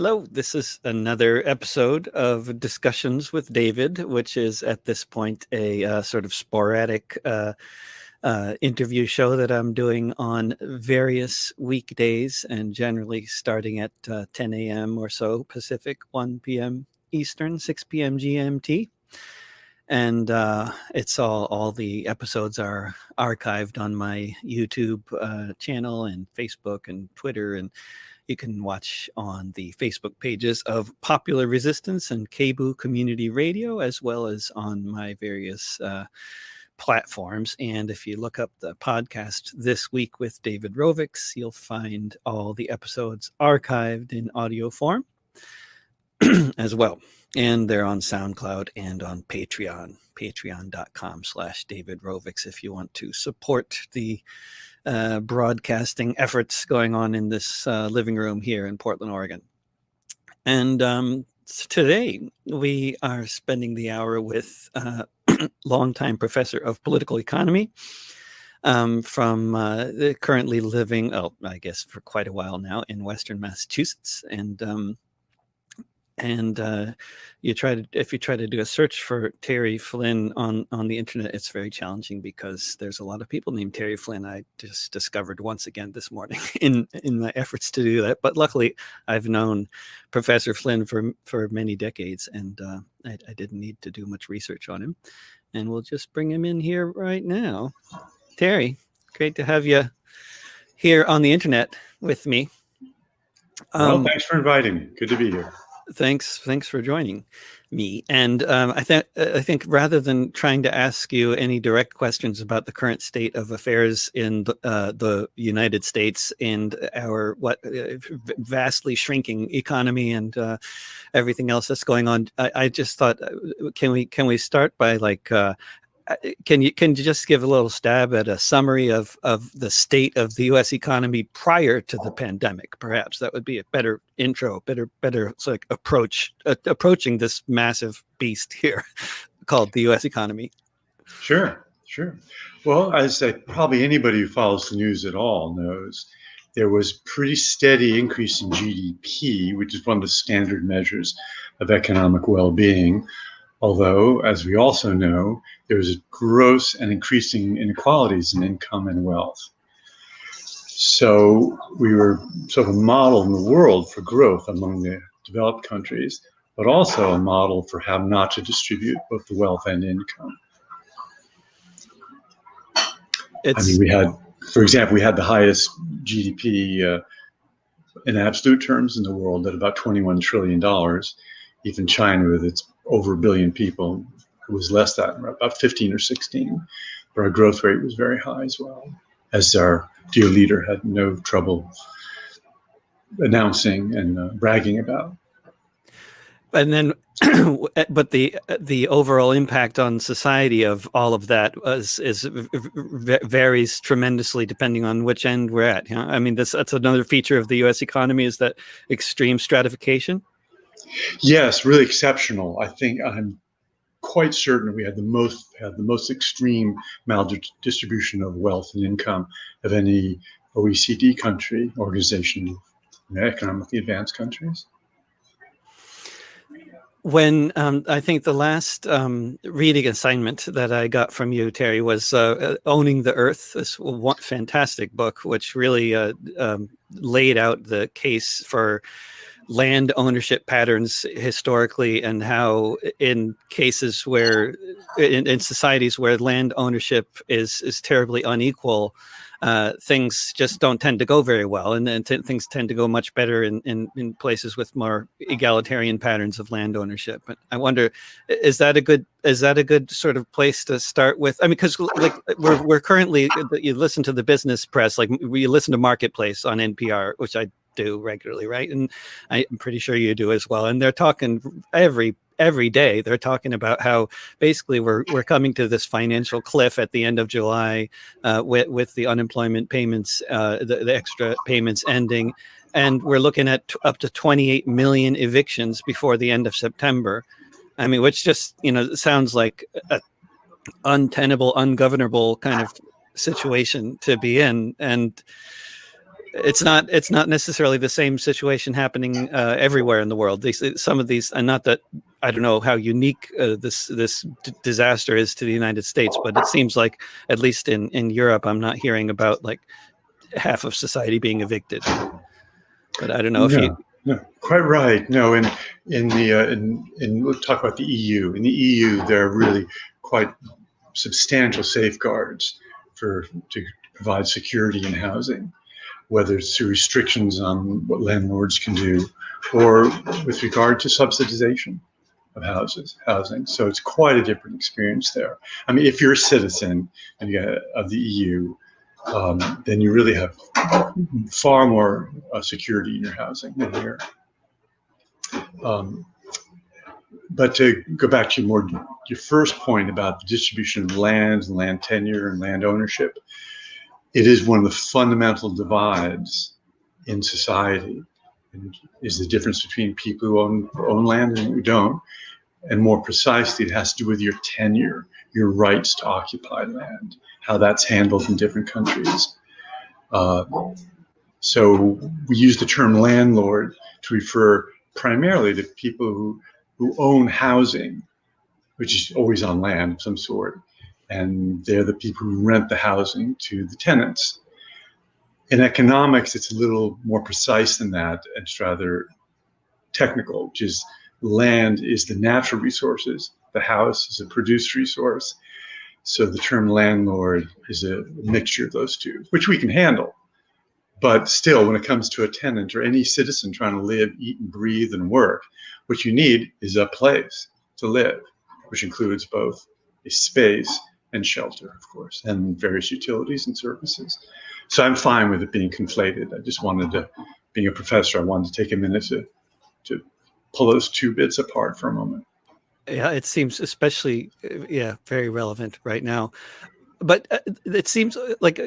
Hello, this is another episode of Discussions with David, which is at this point a sort of sporadic interview show that I'm doing on various weekdays and generally starting at 10 a.m. or so Pacific, 1 p.m. Eastern, 6 p.m. GMT. And it's all the episodes are archived on my YouTube channel and Facebook and Twitter, and you can watch on the Facebook pages of Popular Resistance and Cebu Community Radio, as well as on my various platforms. And if you look up the podcast This Week with David Rovics, you'll find all the episodes archived in audio form as well. And they're on SoundCloud and on Patreon, patreon.com/David Rovics, if you want to support the broadcasting efforts going on in this living room here in Portland, Oregon. And today we are spending the hour with longtime professor of political economy from currently living, I guess for quite a while now, in Western Massachusetts. And if you try to do a search for Terry Flynn on the internet, it's very challenging because there's a lot of people named Terry Flynn. I just discovered once again this morning in my efforts to do that. But luckily, I've known Professor Flynn for many decades, and I didn't need to do much research on him. And we'll just bring him in here right now. Terry, great to have you here on the internet with me. Well, thanks for inviting me. Good to be here. Thanks for joining me. And I think rather than trying to ask you any direct questions about the current state of affairs in the United States and our vastly shrinking economy and everything else that's going on, I just thought, can we start by can you just give a little stab at a summary of the state of the U.S. economy prior to the pandemic? Perhaps that would be a better intro, better approaching this massive beast here called the U.S. economy. Sure. Well, as probably anybody who follows the news at all knows, there was pretty steady increase in GDP, which is one of the standard measures of economic well-being. Although, as we also know, there was gross and increasing inequalities in income and wealth. So we were sort of a model in the world for growth among the developed countries, but also a model for how not to distribute both the wealth and income. We had, for example, the highest GDP in absolute terms in the world at about $21 trillion. Even China, with its over 1 billion people, it was less than about 15 or 16. But our growth rate was very high as well, as our dear leader had no trouble announcing and bragging about. And then, but the overall impact on society of all of that varies tremendously depending on which end we're at. I mean, that's another feature of the U.S. economy, is that extreme stratification. Yes, really exceptional. I think I'm quite certain we had the most extreme maldistribution of wealth and income of any OECD country, organization of economically advanced countries. When I think the last reading assignment that I got from you, Terry, was Owning the Earth, this fantastic book, which really laid out the case for land ownership patterns historically, and how in cases where in societies where land ownership is terribly unequal, things just don't tend to go very well, and things tend to go much better in places with more egalitarian patterns of land ownership. But I wonder, is that a good sort of place to start with? I mean, because we're currently, you listen to the business press, you listen to Marketplace on NPR, which I do regularly, right? And I'm pretty sure you do as well. And they're talking every day. They're talking about how basically we're coming to this financial cliff at the end of July, with the unemployment payments, the extra payments ending, and we're looking at up to 28 million evictions before the end of September. I mean, which just sounds like an untenable, ungovernable kind of situation to be in. And it's not necessarily the same situation happening everywhere in the world. Some of these, and not that I don't know how unique this disaster is to the United States, but it seems like at least in Europe, I'm not hearing about like half of society being evicted. But I don't know if you. No, quite right. No, we'll talk about the EU. In the EU, there are really quite substantial safeguards to provide security in housing, whether it's through restrictions on what landlords can do, or with regard to subsidization of housing. So it's quite a different experience there. I mean, if you're a citizen of the EU, then you really have far more security in your housing than here. But to go back to your first point about the distribution of land and land tenure and land ownership, it is one of the fundamental divides in society, and is the difference between people who own land and who don't. And more precisely, it has to do with your tenure, your rights to occupy land, how that's handled in different countries. So we use the term landlord to refer primarily to people who own housing, which is always on land of some sort, and they're the people who rent the housing to the tenants. In economics, it's a little more precise than that. It's rather technical, which is land is the natural resources, the house is a produced resource. So the term landlord is a mixture of those two, which we can handle. But still, when it comes to a tenant or any citizen trying to live, eat, and breathe and work, what you need is a place to live, which includes both a space and shelter, of course, and various utilities and services. So I'm fine with it being conflated. I just wanted to, being a professor, I wanted to take a minute to pull those two bits apart for a moment. Yeah, it seems especially, very relevant right now. But it seems like,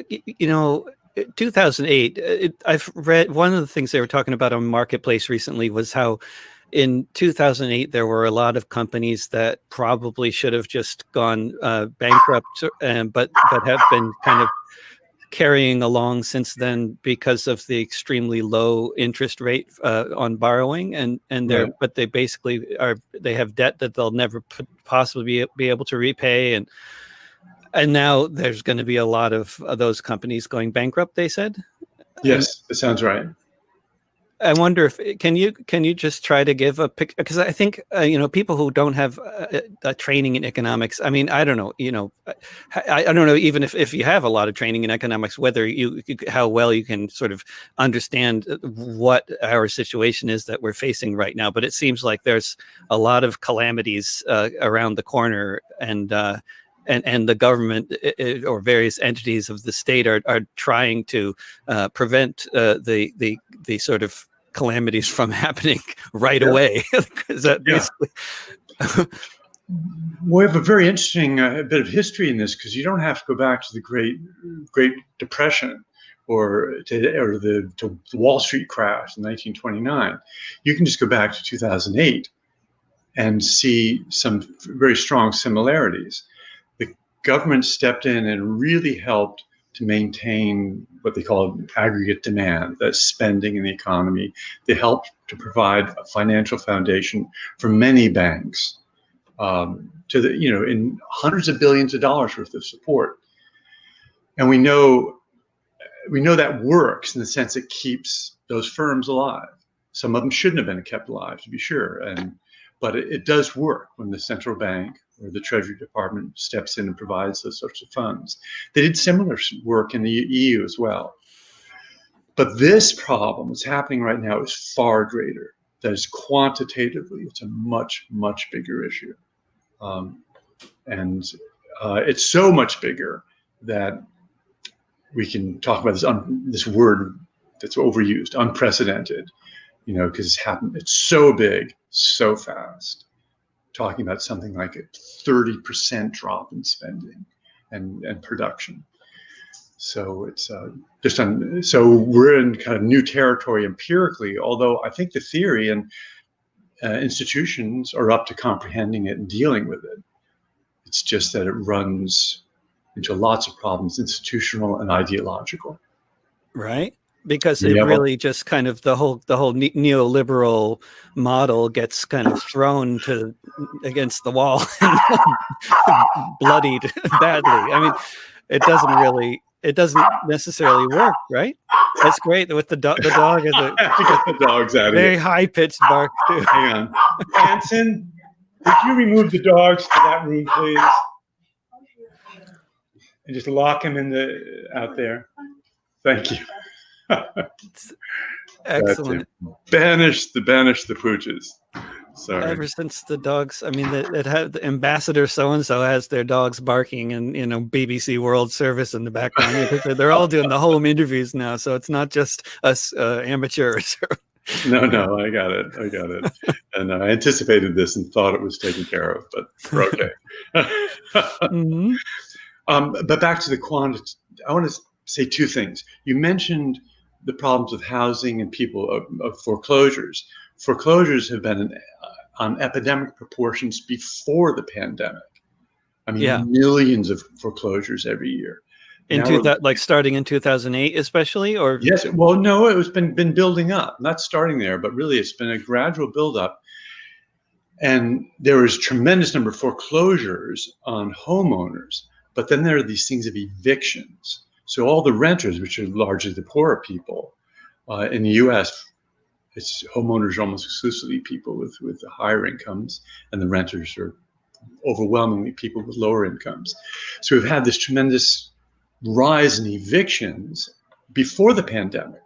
2008, I've read one of the things they were talking about on Marketplace recently was how in 2008, there were a lot of companies that probably should have just gone bankrupt, but have been kind of carrying along since then because of the extremely low interest rate on borrowing, and Right. but they basically they have debt that they'll never possibly be able to repay, and now there's going to be a lot of those companies going bankrupt, they said. Yes, that sounds right. I wonder if can you just try to give a picture, because I think people who don't have a training in economics. I mean, I don't know. I don't know even if you have a lot of training in economics, whether how well you can sort of understand what our situation is that we're facing right now. But it seems like there's a lot of calamities around the corner, and the government or various entities of the state are trying to prevent the sort of calamities from happening right away. Is that basically? We have a very interesting bit of history in this, because you don't have to go back to the Great Depression or to the Wall Street crash in 1929. You can just go back to 2008 and see some very strong similarities. The government stepped in and really helped to maintain what they call aggregate demand, that's spending in the economy. They helped to provide a financial foundation for many banks, in hundreds of billions of dollars worth of support. And we know that works in the sense it keeps those firms alive. Some of them shouldn't have been kept alive, to be sure, but it does work when the central bank or the Treasury Department steps in and provides those sorts of funds. They did similar work in the EU as well. But this problem that's happening right now is far greater. That is, quantitatively, it's a much, much bigger issue. It's so much bigger that we can talk about this word that's overused, unprecedented, because it's happened. It's so big, so fast. Talking about something like a 30% drop in spending and production. So it's so we're in kind of new territory empirically, although I think the theory and institutions are up to comprehending it and dealing with it. It's just that it runs into lots of problems, institutional and ideological. Right. because it really just kind of the whole neoliberal model gets kind of thrown against the wall and bloodied badly. I mean, it doesn't necessarily work, right? That's great with the dog. The dog is the dog's out of very high pitched bark too. Hang on, Hanson, could you remove the dogs to that room, please? And just lock him out there. Thank you. Excellent. Banish the pooches. Sorry. Ever since the dogs, I mean, it had the ambassador so and so has their dogs barking, and BBC World Service in the background. They're all doing the home interviews now, so it's not just us amateurs. No, I got it, and I anticipated this and thought it was taken care of, but we're okay. Mm-hmm. But back to the quantity, I want to say two things. You mentioned the problems of housing and people of foreclosures. Foreclosures have been on epidemic proportions before the pandemic. I mean, millions of foreclosures every year. Starting in 2008, especially, or yes. Well, no, it was been building up. Not starting there, but really, it's been a gradual buildup. And there was a tremendous number of foreclosures on homeowners. But then there are these things of evictions. So all the renters, which are largely the poorer people, in the U.S., it's homeowners are almost exclusively people with higher incomes, and the renters are overwhelmingly people with lower incomes. So we've had this tremendous rise in evictions before the pandemic.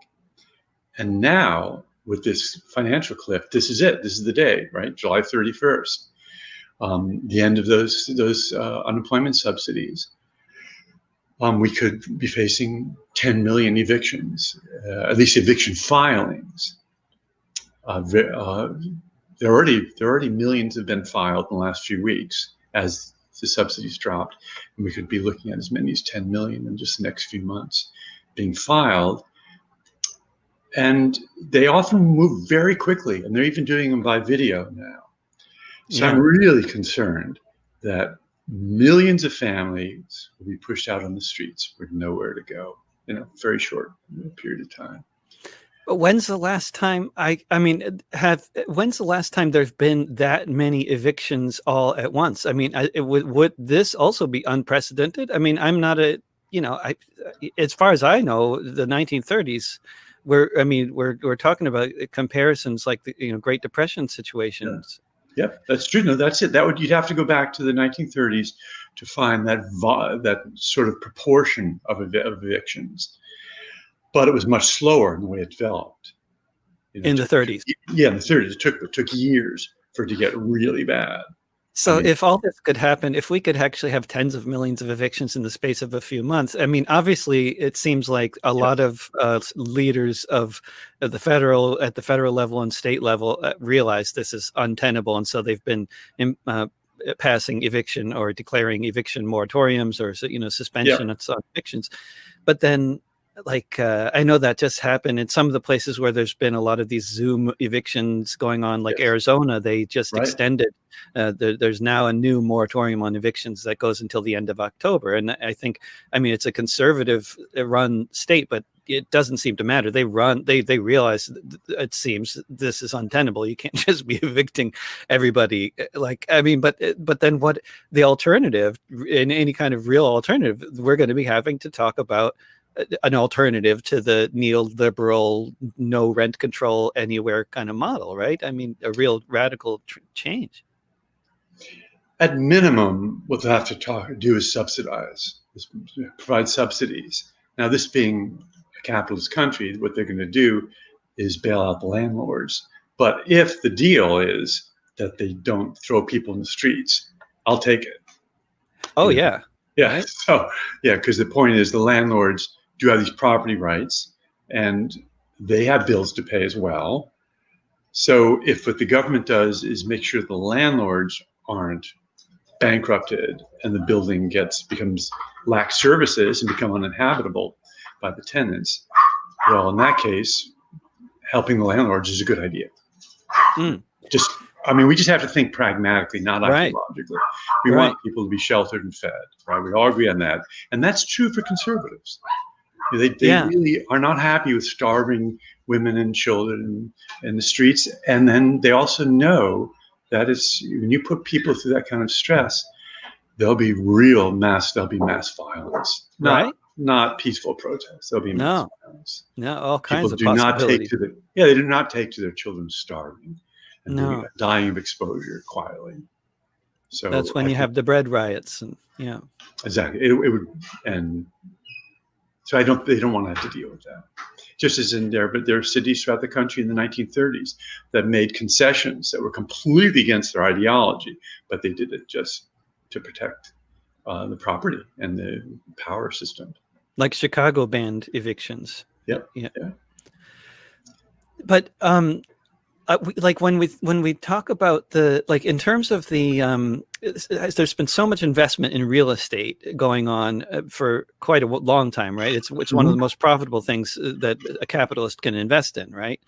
And now, with this financial cliff, this is it. This is the day, right? July 31st. The end of those unemployment subsidies, we could be facing 10 million evictions, at least eviction filings. There already millions have been filed in the last few weeks as the subsidies dropped, and we could be looking at as many as 10 million in just the next few months being filed. And they often move very quickly, and they're even doing them by video now. So I'm really concerned that millions of families will be pushed out on the streets with nowhere to go in a very short period of time. But when's the last time when's the last time there's been that many evictions all at once? I mean, would this also be unprecedented? I mean, I'm not as far as I know, the 1930s. We're talking about comparisons like the Great Depression situations. Yep, that's true. No, that's it. You'd have to go back to the 1930s to find that sort of proportion of evictions. But it was much slower in the way it developed. In the 30s. Yeah, in the 30s. It took years for it to get really bad. So if all this could happen, if we could actually have tens of millions of evictions in the space of a few months, I mean, obviously, it seems like a lot of leaders at the federal level and state level realize this is untenable, and so they've been passing eviction or declaring eviction moratoriums or suspension of evictions. But then, I know that just happened in some of the places where there's been a lot of these Zoom evictions going on, like Arizona. They just extended. There's now a new moratorium on evictions that goes until the end of October. And I think, it's a conservative run state, but it doesn't seem to matter. They realize, it seems, this is untenable. You can't just be evicting everybody. But then what the alternative, in any kind of real alternative, we're going to be having to talk about an alternative to the neoliberal no rent control anywhere kind of model, right? I mean, a real radical change. At minimum, what they have to do is provide subsidies. Now, this being a capitalist country, what they're going to do is bail out the landlords. But if the deal is that they don't throw people in the streets, I'll take it. Oh, yeah. Yeah. Right? So, because the point is the landlords do have these property rights and they have bills to pay as well. So if what the government does is make sure the landlords aren't bankrupted and the building becomes lacks services and become uninhabitable by the tenants, well, in that case, helping the landlords is a good idea. We just have to think pragmatically, not ideologically. We want people to be sheltered and fed, right? We all agree on that. And that's true for conservatives. They really are not happy with starving women and children in the streets. And then they also know that when you put people through that kind of stress, there'll be mass violence. Right. Not peaceful protests. There'll be mass violence. No, all kinds People of do not possibilities. they do not take to their children starving and No. dying of exposure quietly. So that's when you have the bread riots, and exactly. It would, and so they don't want to have to deal with that. Just as but there are cities throughout the country in the 1930s that made concessions that were completely against their ideology, but they did it just to protect the property and the power system. Like Chicago banned evictions. Yep. Yeah. But like when we talk about in terms of there's been so much investment in real estate going on for quite a long time, right? It's one of the most profitable things that a capitalist can invest in, right?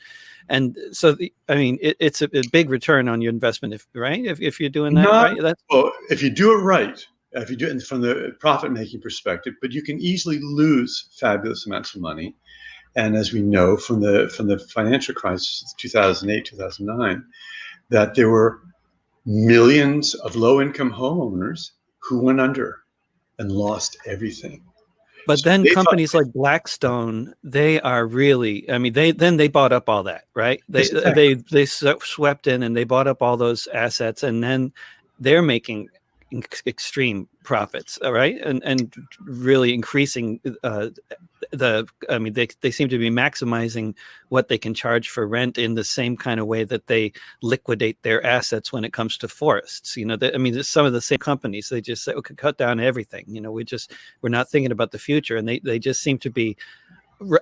And so it's a big return on your investment, if you're doing that right. Well, if you do it right, if you do it from the profit making perspective, but you can easily lose fabulous amounts of money. And as we know from the financial crisis, 2008, 2009, that there were millions of low-income homeowners who went under and lost everything. But then companies like Blackstone, they are really, they bought up all that, right? They swept in and they bought up all those assets, and then they're making extreme profits, right? And really increasing they seem to be maximizing what they can charge for rent in the same kind of way that they liquidate their assets when it comes to forests. Some of the same companies, they just say, okay, cut down everything. We're not thinking about the future, and they just seem to be.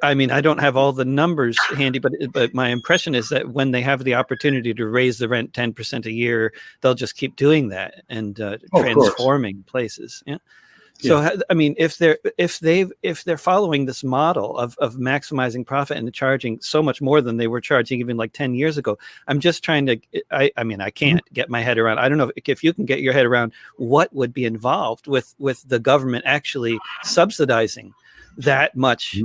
I don't have all the numbers handy, but my impression is that when they have the opportunity to raise the rent 10% a year, they'll just keep doing that and transforming places. Yeah. So if they're following this model of maximizing profit and charging so much more than they were charging even like 10 years ago, I'm just trying to. I can't get my head around. I don't know if you can get your head around what would be involved with the government actually subsidizing that much.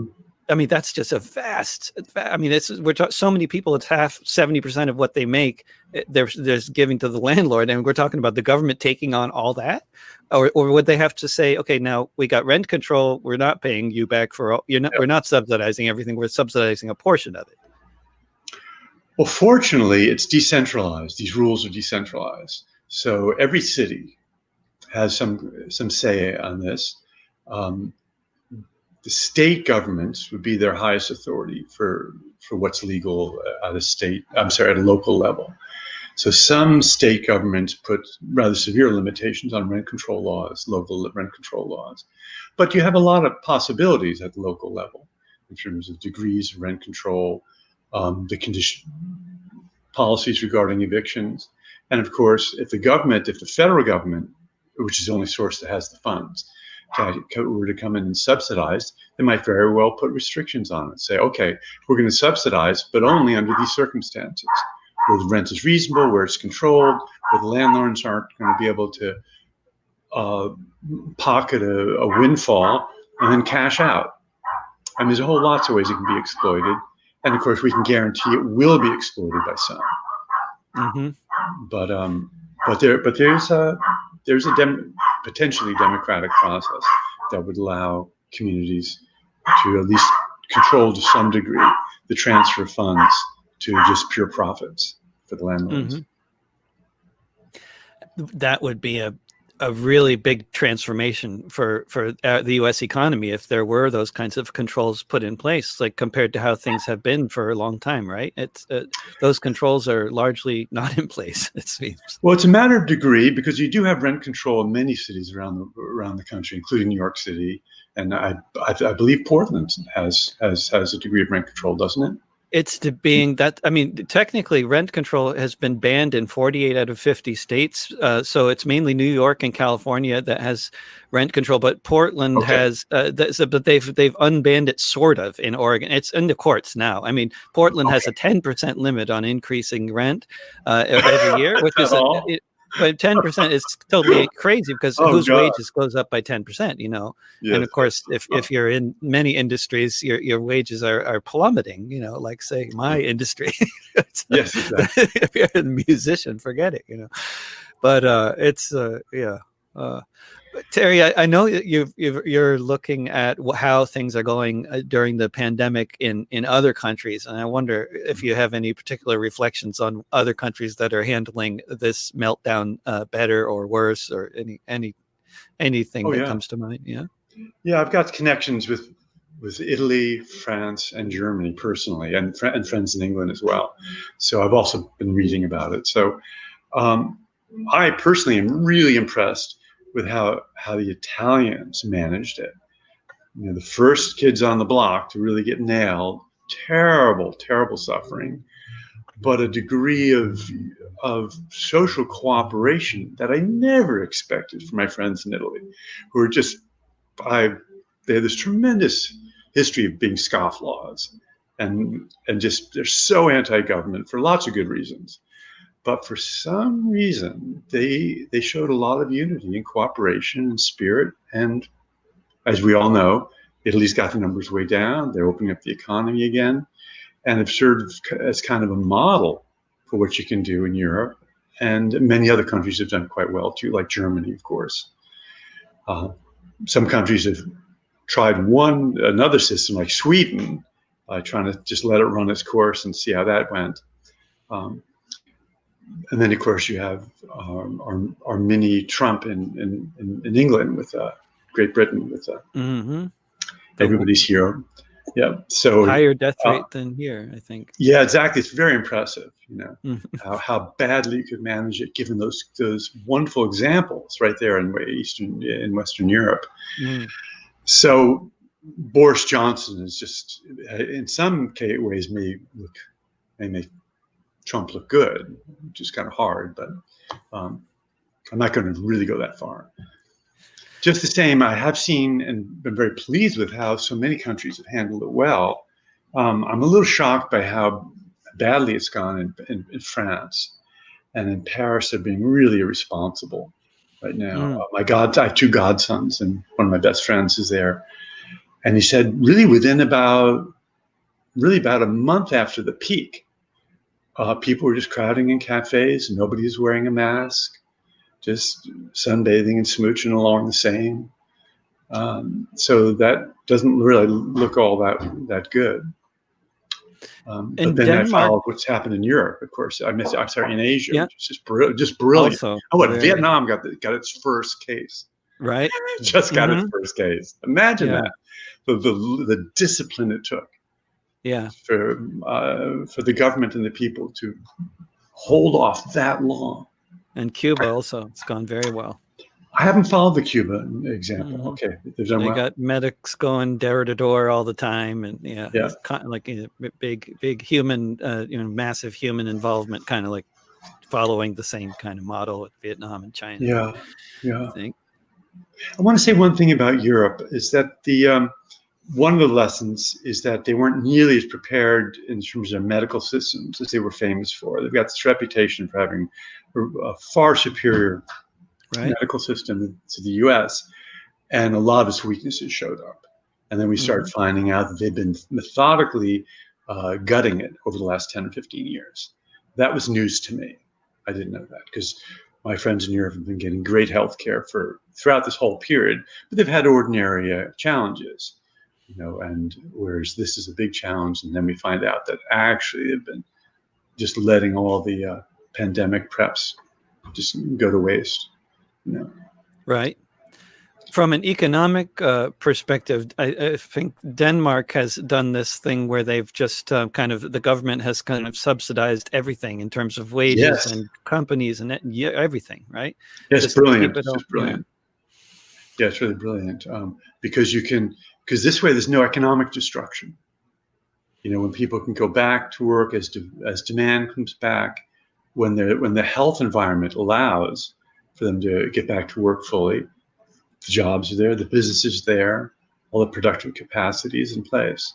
That's just a vast. So many people. It's 70% of what they make. They're giving to the landlord, and we're talking about the government taking on all that, or would they have to say, okay, now we got rent control. We're not paying you back for all. We're not subsidizing everything. We're subsidizing a portion of it. Well, fortunately, it's decentralized. These rules are decentralized, so every city has some say on this. The state governments would be their highest authority for what's legal at a local level. So some state governments put rather severe limitations on rent control laws, local rent control laws. But you have a lot of possibilities at the local level in terms of degrees of rent control, the condition policies regarding evictions. And of course, if the federal government, which is the only source that has the funds, were to come in and subsidize, they might very well put restrictions on it. Say, okay, we're going to subsidize, but only under these circumstances, where the rent is reasonable, where it's controlled, where the landlords aren't going to be able to pocket a windfall and then cash out. There's a whole lots of ways it can be exploited, and of course, we can guarantee it will be exploited by some. But there's a potentially democratic process that would allow communities to at least control to some degree the transfer of funds to just pure profits for the landlords. That would be a really big transformation for the U.S. economy if there were those kinds of controls put in place, like compared to how things have been for a long time, right? It's those controls are largely not in place, it seems. Well, it's a matter of degree, because you do have rent control in many cities around the country, including New York City, and I believe Portland has a degree of rent control, doesn't it? It's technically rent control has been banned in 48 out of 50 states. So it's mainly New York and California that has rent control, but Portland has, but they've unbanned it sort of in Oregon. It's in the courts now. Portland has a 10% limit on increasing rent every year, which is but 10% is totally crazy because Oh whose God. wages goes up by 10%, you know? Yes. And of course, if you're in many industries, your wages are plummeting, you know, like say my industry. Yes, exactly. If you're a musician, forget it, you know. But yeah. Terry, I know that you're looking at how things are going during the pandemic in other countries, and I wonder if you have any particular reflections on other countries that are handling this meltdown better or worse, or anything Oh that yeah. comes to mind. Yeah. Yeah, I've got connections with Italy, France, and Germany personally, and friends in England as well. So I've also been reading about it. So um, I personally am really impressed with how the Italians managed it. You know, the first kids on the block to really get nailed. Terrible, terrible suffering, but a degree of social cooperation that I never expected from my friends in Italy, who are just they have this tremendous history of being scofflaws, and just they're so anti-government for lots of good reasons. But for some reason, they showed a lot of unity and cooperation and spirit. And as we all know, Italy's got the numbers way down. They're opening up the economy again, and have served as kind of a model for what you can do in Europe. And many other countries have done quite well too, like Germany, of course. Uh, some countries have tried another system, like Sweden, trying to just let it run its course and see how that went. Um, and then, of course, you have our mini Trump in England with Great Britain with Mm-hmm. everybody's hero. Yeah. So higher death rate than here, I think. yeah, exactly. It's very impressive, you know, Mm-hmm. how badly you could manage it, given those wonderful examples right there in Western Europe. Mm. So Boris Johnson is just, in some ways, may make Trump look good, which is kind of hard, but I'm not going to really go that far. Just the same, I have seen and been very pleased with how so many countries have handled it well. I'm a little shocked by how badly it's gone in France, and in Paris they're being really irresponsible right now. I have two godsons, and one of my best friends is there, and he said really about a month after the peak, people were just crowding in cafes. Nobody's wearing a mask, just sunbathing and smooching along the Seine. So that doesn't really look all that good. But then I Denmark, followed what's happened in Europe, of course. I'm sorry, in Asia, yeah, which is just brilliant. also Oh, what very Vietnam got its first case. right. Just got its Mm-hmm. first case. Imagine Yeah, that. The discipline it took yeah. for the government and the people to hold off that long. And Cuba also, it's gone very well. I haven't followed the Cuba example. Mm-hmm. Okay, they've done They well. got medics going door to door all the time, and yeah, Yeah. it's kind of like a big human, massive human involvement, kind of like following the same kind of model with Vietnam and China. Yeah, I yeah. think. I want to say one thing about Europe is that one of the lessons is that they weren't nearly as prepared in terms of medical systems as they were famous for. They've got this reputation for having a far superior medical system to the U.S., and a lot of its weaknesses showed up. And then we started finding out that they've been methodically gutting it over the last 10 or 15 years. That was news to me. I didn't know that because my friends in Europe have been getting great health care throughout this whole period, but they've had ordinary challenges, and whereas this is a big challenge. And then we find out that actually they've been just letting all the pandemic preps just go to waste. Right. From an economic perspective, I think Denmark has done this thing where they've just the government has kind of subsidized everything in terms of wages and companies and everything, right? Yes, just brilliant. It's just brilliant. Yeah, it's really brilliant because this way there's no economic destruction. When people can go back to work as demand comes back, when the health environment allows for them to get back to work fully, the jobs are there, the business is there, all the productive capacity is in place.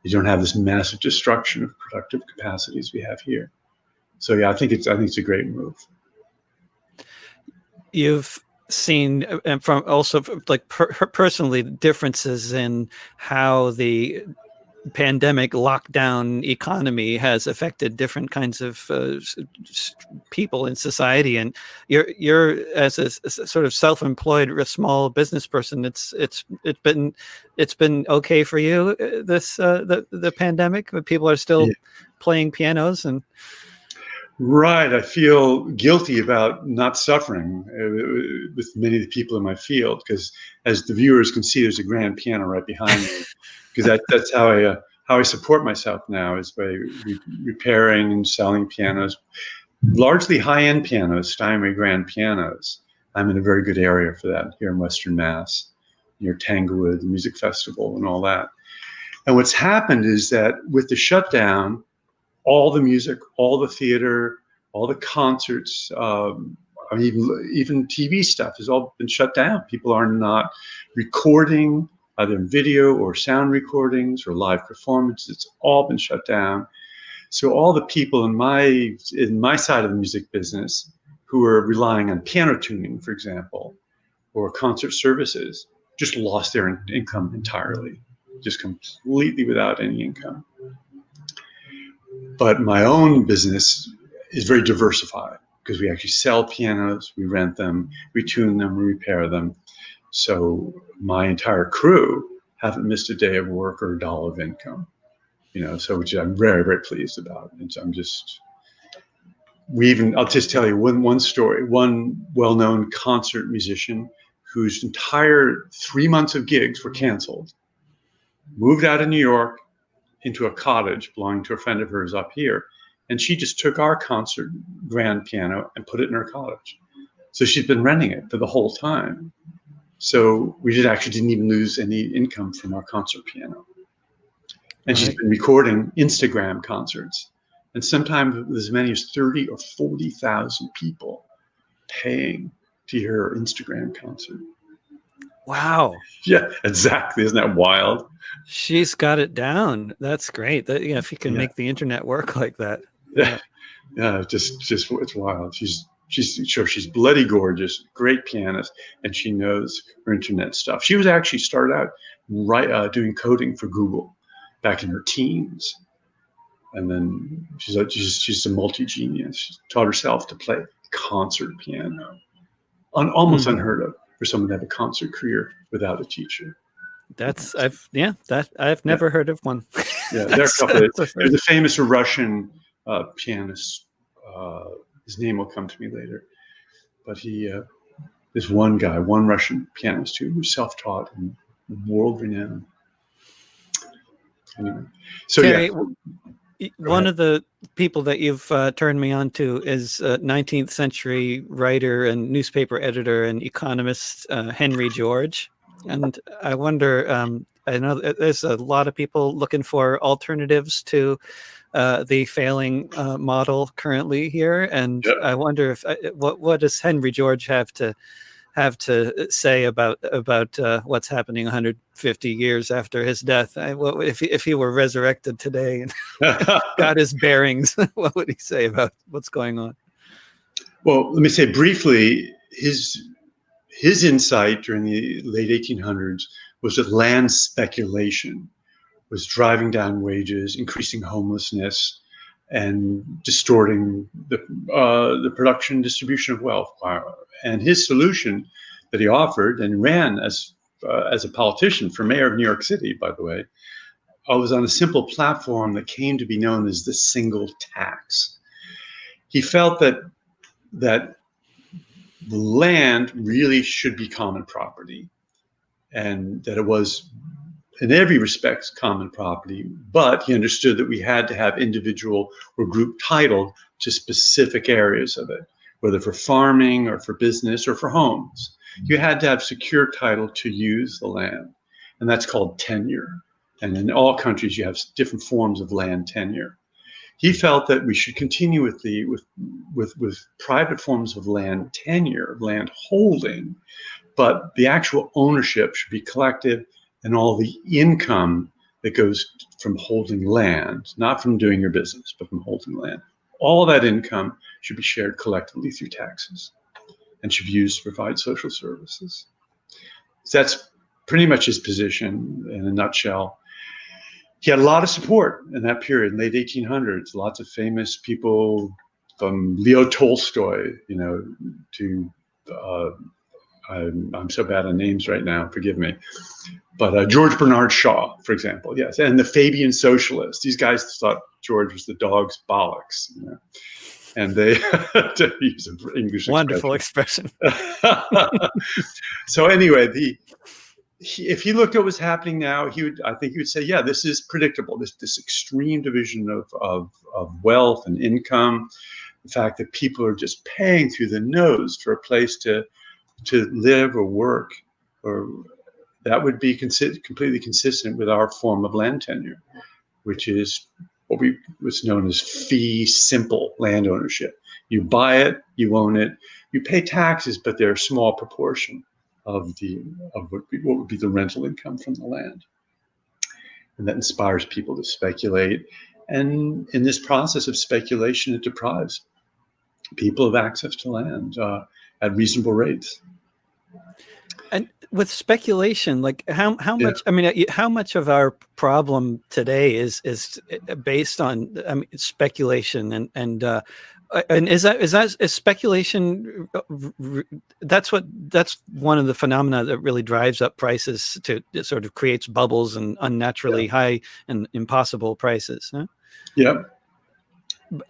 You don't have this massive destruction of productive capacities we have here. So yeah, I think it's a great move. you've seen, and from also like personally, differences in how the pandemic lockdown economy has affected different kinds of people in society, and you're as a sort of self-employed small business person, it's been okay for you, this the pandemic, but people are still playing pianos and Right. I feel guilty about not suffering with many of the people in my field, because as the viewers can see, there's a grand piano right behind me, because that's how I support myself now, is by repairing and selling pianos, largely high-end pianos, Steinway grand pianos. I'm in a very good area for that here in Western Mass, near Tanglewood, the music festival and all that. And what's happened is that with the shutdown, all the music, all the theater, all the concerts, even TV stuff has all been shut down. People are not recording either in video or sound recordings or live performances. It's all been shut down. So all the people in my side of the music business who are relying on piano tuning, for example, or concert services, just lost their income entirely, just completely without any income. But my own business is very diversified, because we actually sell pianos, we rent them, we tune them, we repair them. So my entire crew haven't missed a day of work or a dollar of income, so which I'm very, very pleased about. And so I'll just tell you one story. One well-known concert musician whose entire 3 months of gigs were canceled, moved out of New York into a cottage belonging to a friend of hers up here. And she just took our concert grand piano and put it in her cottage. So she's been renting it for the whole time. So we didn't even lose any income from our concert piano. And she's been recording Instagram concerts. And sometimes as many as 30 or 40,000 people paying to hear her Instagram concert. Wow. Yeah, exactly. Isn't that wild? She's got it down. That's great. That, if you can make the internet work like that. Yeah. Just it's wild. She's bloody gorgeous, great pianist, and she knows her internet stuff. She was actually started out doing coding for Google back in her teens, and then she's a multi-genius. She taught herself to play concert piano, almost unheard of for someone to have a concert career without a teacher. I've never heard of one. Yeah, there's a famous Russian pianist. His name will come to me later, but there's one Russian pianist who was self-taught and world renowned. Anyway, so Terry, one of the people that you've turned me on to is 19th century writer and newspaper editor and economist Henry George. And I wonder, I know there's a lot of people looking for alternatives to the failing model currently here, and I wonder what does Henry George have to say about what's happening 150 years after his death? If he were resurrected today and got his bearings, what would he say about what's going on? Well, let me say briefly, his insight during the late 1800s was that land speculation was driving down wages, increasing homelessness, and distorting the production and distribution of wealth. And his solution that he offered and ran as a politician for mayor of New York City, by the way, was on a simple platform that came to be known as the single tax. He felt that the land really should be common property, and that it was in every respect common property, but he understood that we had to have individual or group title to specific areas of it, whether for farming or for business or for homes. You had to have secure title to use the land, and that's called tenure. And in all countries, you have different forms of land tenure. He felt that we should continue with private forms of land tenure, land holding, but the actual ownership should be collective, and all the income that goes from holding land, not from doing your business, but from holding land, all that income should be shared collectively through taxes. and should be used to provide social services. So that's pretty much his position in a nutshell. He had a lot of support in that period, late 1800s. Lots of famous people, from Leo Tolstoy, to I'm so bad on names right now, forgive me. But George Bernard Shaw, for example, yes, and the Fabian Socialists. These guys thought George was the dog's bollocks, and they, to use an English wonderful expression. So anyway, if he looked at what's happening now, I think he would say, yeah, this is predictable. This extreme division of wealth and income, the fact that people are just paying through the nose for a place to live or work, or that would be completely consistent with our form of land tenure, which is what's known as fee simple land ownership. You buy it, you own it, you pay taxes, but they're a small proportion of what would be the rental income from the land. And that inspires people to speculate. And in this process of speculation, it deprives people of access to land at reasonable rates. And with speculation, like how much? I mean, how much of our problem today is based on speculation and is speculation? That's one of the phenomena that really drives up prices. It sort of creates bubbles and unnaturally high and impossible prices. Huh? Yeah.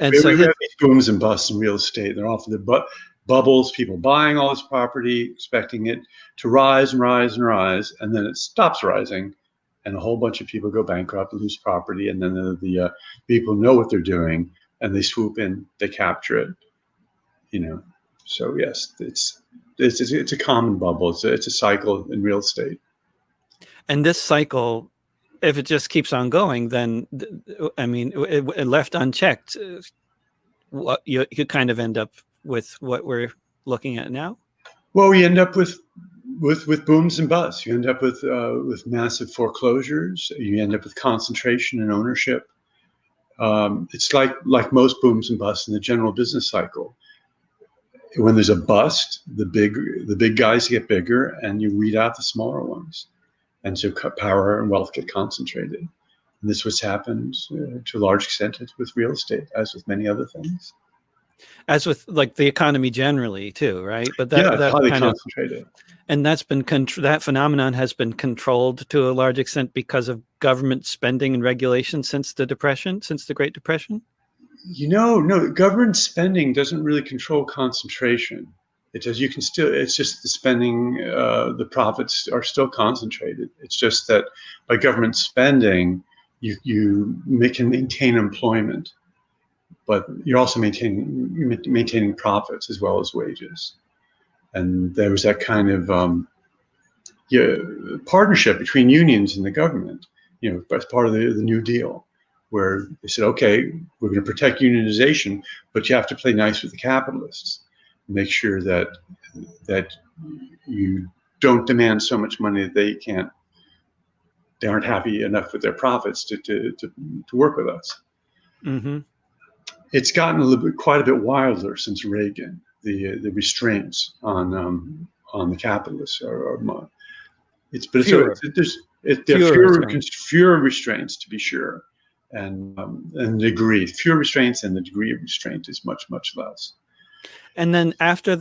And we have these booms and busts in real estate. They're often bubbles, people buying all this property, expecting it to rise and rise and rise, and then it stops rising, and a whole bunch of people go bankrupt and lose property, and then the people know what they're doing, and they swoop in, they capture it, So yes, it's a common bubble. It's a cycle in real estate. And this cycle, if it just keeps on going, then left unchecked, what you kind of end up with what we're looking at now. Well, we end up with booms and busts. You end up with massive foreclosures. You end up with concentration in ownership. It's like most booms and busts in the general business cycle. When there's a bust, the big guys get bigger, and you weed out the smaller ones, and so power and wealth get concentrated. And this is what's happened to a large extent with real estate, as with many other things. As with like the economy generally too, right? But that's highly concentrated. And that's been that phenomenon has been controlled to a large extent because of government spending and regulation since the Great Depression. No, government spending doesn't really control concentration. It does. It's just the spending, the profits are still concentrated. It's just that by government spending, you can maintain employment, but you're also maintaining profits as well as wages. And there was that kind of partnership between unions and the government, as part of the New Deal, where they said, okay, we're going to protect unionization, but you have to play nice with the capitalists. Make sure that you don't demand so much money that they aren't happy enough with their profits to work with us. Mm-hmm. It's gotten quite a bit wilder since Reagan. The restraints on the capitalists are fewer restraints, to be sure, and fewer restraints, and the degree of restraint is much, much less. And then after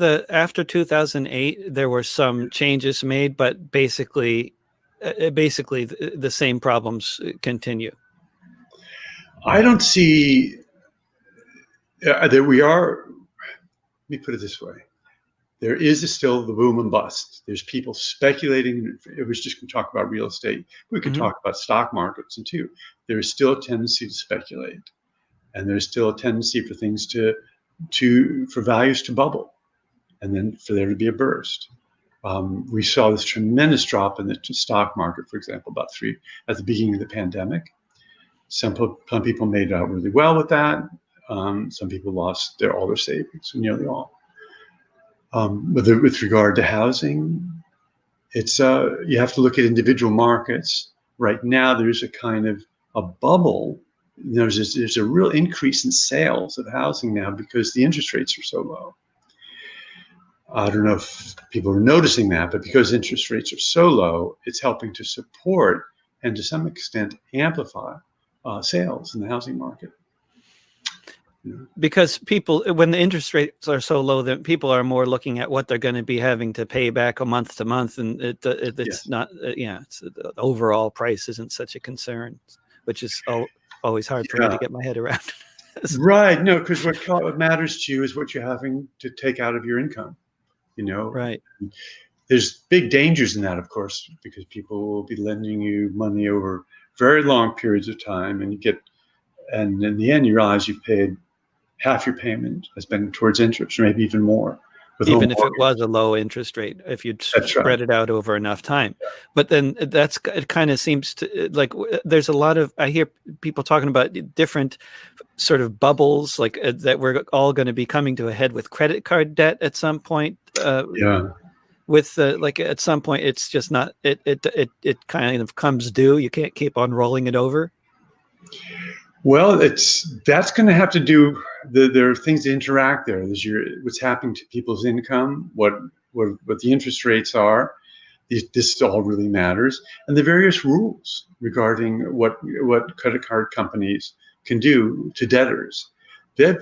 2008, there were some changes made, but basically the same problems continue. I don't see that we are. Let me put it this way. There is still the boom and bust. There's people speculating. It was just going to talk about real estate. We could talk about stock markets too. There is still a tendency to speculate, and there's still a tendency for things for values to bubble, and then for there to be a burst. We saw this tremendous drop in the stock market, for example, at the beginning of the pandemic. Some people made out really well with that. Some people lost all their savings, nearly all. With regard to housing, it's you have to look at individual markets. Right now, there's a kind of a bubble. There's a real increase in sales of housing now because the interest rates are so low. I don't know if people are noticing that, but because interest rates are so low, it's helping to support and to some extent amplify sales in the housing market. Because people, when the interest rates are so low, then people are more looking at what they're going to be having to pay back a month to month, and it's Yes. not, it's the overall price isn't such a concern, which is always hard for me to get my head around. Right. No, because what matters to you is what you're having to take out of your income. Right. There's big dangers in that, of course, because people will be lending you money over very long periods of time, and in the end, you realize you've paid half your payment has been towards interest, or maybe even more. Even if it was a low interest rate, if you'd spread it out over enough time. Yeah. But then it kind of seems to, like, there's a lot of, I hear people talking about different sort of bubbles, like that we're all going to be coming to a head with credit card debt at some point. With like at some point, it's just not, it kind of comes due. You can't keep on rolling it over. Well, that's going to have to do. There are things to interact there. There's what's happening to people's income, what the interest rates are. This all really matters, and the various rules regarding what credit card companies can do to debtors. They're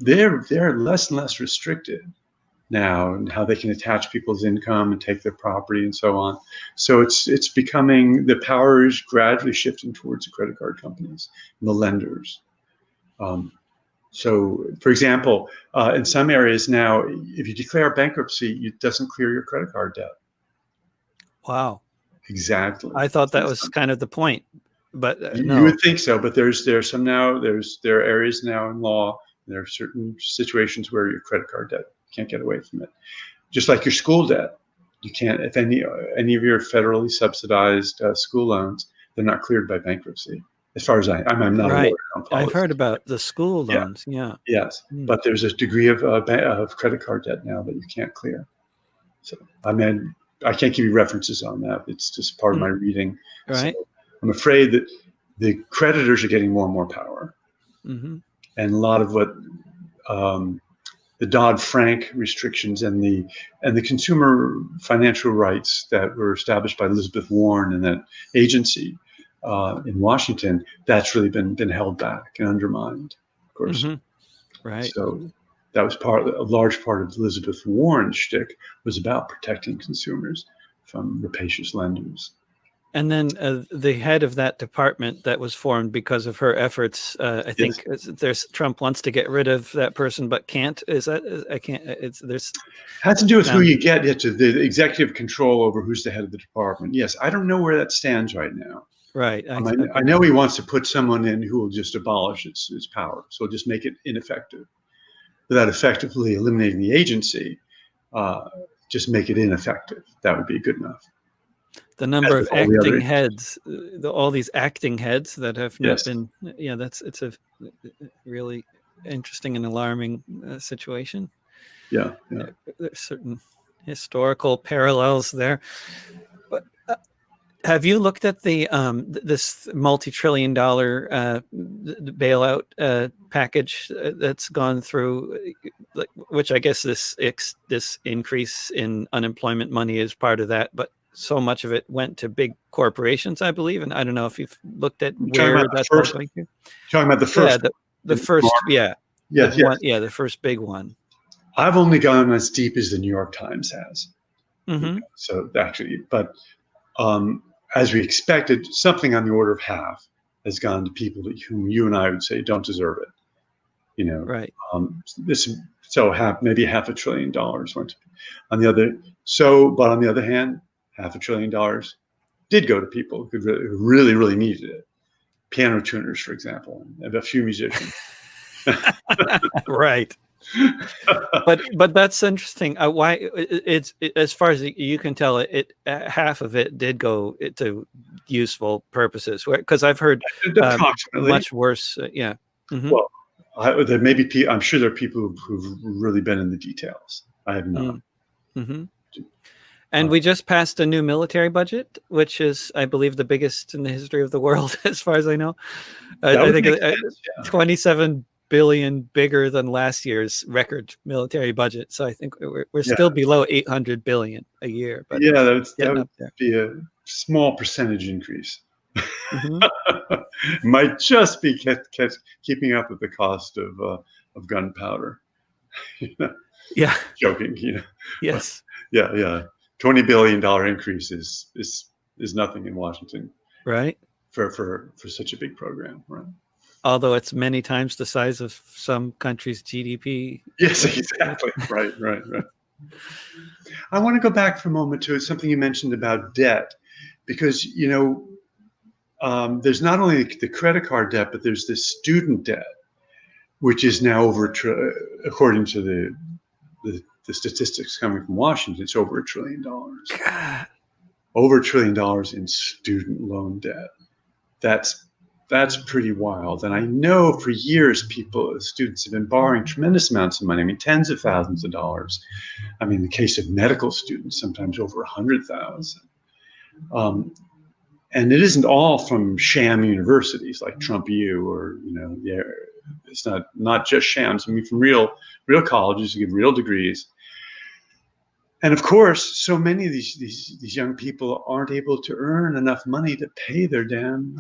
less and less restricted now, and how they can attach people's income and take their property and so on. So it's becoming, the power is gradually shifting towards the credit card companies and the lenders. So, for example, in some areas now, if you declare bankruptcy, it doesn't clear your credit card debt. Wow. Exactly. I thought that was kind of the point, but no. You would think so, but there are areas now in law. There are certain situations where your credit card debt can't get away from it. Just like your school debt, you can't, if any of your federally subsidized school loans, they're not cleared by bankruptcy. As far as I'm not right. a lawyer. I've heard about the school loans. Yeah. Yes, but there's a degree of credit card debt now that you can't clear. So I mean, I can't give you references on that. It's just part of my reading. Right. So I'm afraid that the creditors are getting more and more power, and a lot of what the Dodd-Frank restrictions and the consumer financial rights that were established by Elizabeth Warren and that agency in Washington, that's really been held back and undermined, of course. Right. So that was a large part of Elizabeth Warren's shtick was about protecting consumers from rapacious lenders. And then the head of that department that was formed because of her efforts, I think Trump wants to get rid of that person, but can't. Is that, I can't, has to do with who you get to the executive control over who's the head of the department. Yes. I don't know where that stands right now. Right. I know he wants to put someone in who will just abolish its power. So just make it ineffective without effectively eliminating the agency. Just make it ineffective. That would be good enough. The number of acting heads, all these acting heads that have not been, it's a really interesting and alarming situation. Yeah. There's certain historical parallels there. But have you looked at the this multi-trillion-dollar bailout package that's gone through, which I guess this increase in unemployment money is part of that, but so much of it went to big corporations, I believe, and I don't know if you've looked at where that's going to. Talking about the first, the first, the first big one. I've only gone as deep as the New York Times has. So actually, but as we expected, something on the order of half has gone to people whom you and I would say don't deserve it. Right. Maybe $500 billion went on the other. But on the other hand, $500 billion did go to people who really, really needed it. Piano tuners, for example, and a few musicians. Right. but that's interesting. Why it's as far as you can tell, half of it did go to useful purposes. Because I've heard much worse. Well, there may be. I'm sure there are people who've really been in the details. I have not. And we just passed a new military budget, which is, I believe, the biggest in the history of the world, as far as I know. I think $27 billion bigger than last year's record military budget. So I think we're still below 800 billion a year, but that getting would up there. be a small percentage increase. Mhm. Might just be keeping up with the cost of gunpowder. Yeah. Joking, Yes. Yeah. $20 billion increase is nothing in Washington, Right. For such a big program, right? Although it's many times the size of some countries' GDP. Yes, exactly. Right. I want to go back for a moment to something you mentioned about debt, because there's not only the credit card debt, but there's this student debt, which is now according to the statistics coming from Washington, it's over $1 trillion. God. Over $1 trillion in student loan debt. That's pretty wild. And I know for years students have been borrowing tremendous amounts of money. I mean, tens of thousands of dollars. I mean, in the case of medical students, sometimes over 100,000. And it isn't all from sham universities like Trump U or it's not just shams. I mean, from real colleges who give real degrees. And of course, so many of these young people aren't able to earn enough money to pay their damn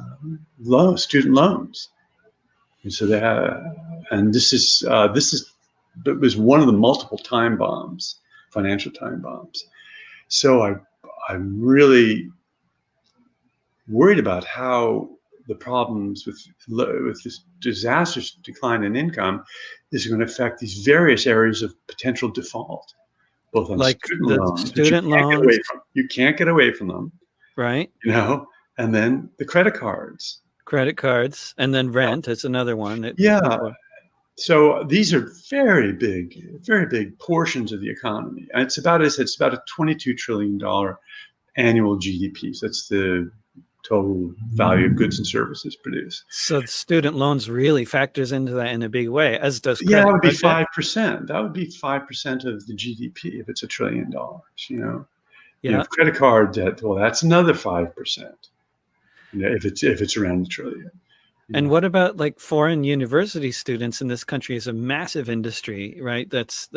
student loans. And so this was one of the multiple time bombs, financial time bombs. So I'm really worried about how the problems with this disastrous decline in income is going to affect these various areas of potential default. Both on like student the loans, student loans, you can't get away from them, right? And then the credit cards, and then rent is another one. So these are very big portions of the economy. And it's about a $22 trillion annual GDP. So that's the total value of goods and services produced. So the student loans really factors into that in a big way, as does credit. Yeah, that would be 5%. That would be 5% of the GDP if it's $1 trillion. Credit card debt. Well, that's another 5%. If it's around $1 trillion. And what about like foreign university students in this country is a massive industry, right? That's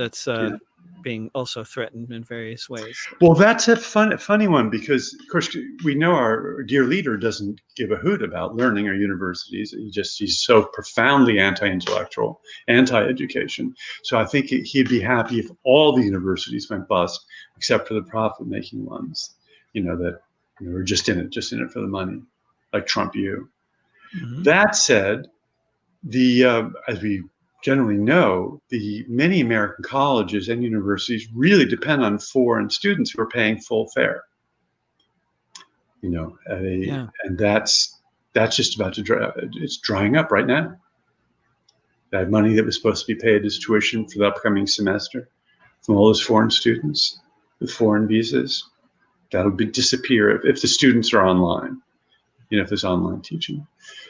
being also threatened in various ways. Well, that's a funny one because, of course, we know our dear leader doesn't give a hoot about learning or universities. He's so profoundly anti-intellectual, anti-education. So I think he'd be happy if all the universities went bust, except for the profit-making ones, that are just in it for the money, like Trump U. Mm-hmm. That said, as we generally know, the many American colleges and universities really depend on foreign students who are paying full fare. And that's just about it's drying up right now. That money that was supposed to be paid as tuition for the upcoming semester from all those foreign students with foreign visas, that'll disappear if the students are online, if there's online teaching.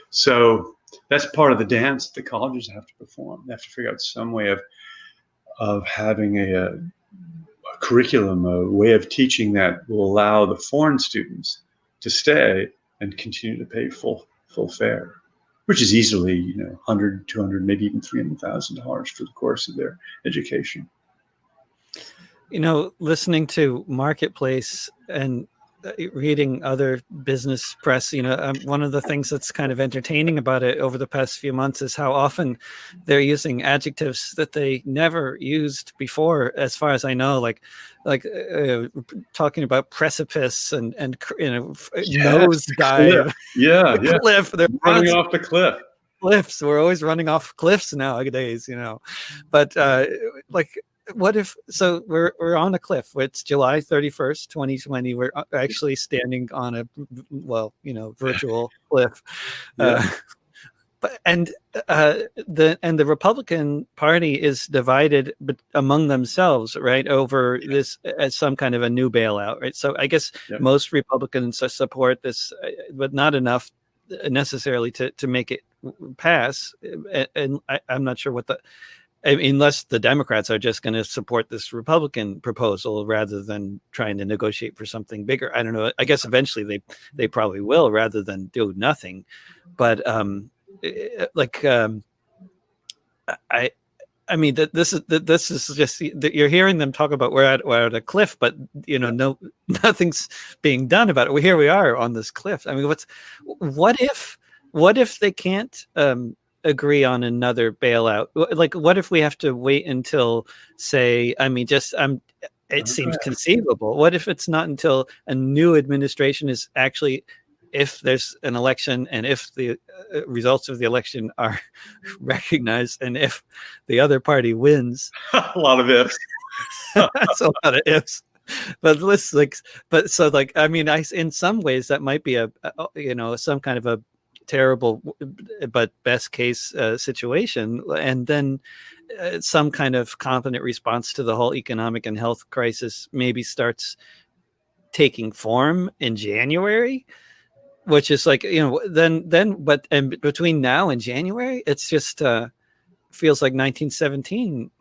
So that's part of the dance that the colleges have to perform. They have to figure out some way of having a curriculum, a way of teaching that will allow the foreign students to stay and continue to pay full fare, which is easily $100, $200, maybe even $300,000 for the course of their education. Listening to Marketplace and reading other business press, one of the things that's kind of entertaining about it over the past few months is how often they're using adjectives that they never used before, as far as I know, like talking about precipice and nosedive. Yeah. Cliff. They're running off the cliff. Cliffs. We're always running off cliffs nowadays, but what if, so we're on a cliff. It's July 31st, 2020. We're actually standing on a, virtual cliff. Yeah. The Republican Party is divided among themselves, right, over this as some kind of a new bailout, right? So I guess most Republicans support this, but not enough necessarily to make it pass. And I'm not sure unless the Democrats are just going to support this Republican proposal rather than trying to negotiate for something bigger. I don't know. I guess eventually they probably will rather than do nothing. But I I mean, this is just you're hearing them talk about we're at a cliff, but no, nothing's being done about it. Well, here we are on this cliff. I mean, what if they can't agree on another bailout? Like, what if we have to wait until, say, I mean, it seems conceivable. What if it's not until a new administration is actually, if there's an election and if the results of the election are recognized and if the other party wins? A lot of ifs. That's a lot of ifs. But I mean, in some ways that might be some kind of a terrible but best case situation, and then some kind of competent response to the whole economic and health crisis maybe starts taking form in January, which is like, but between now and January, it's just feels like 1917.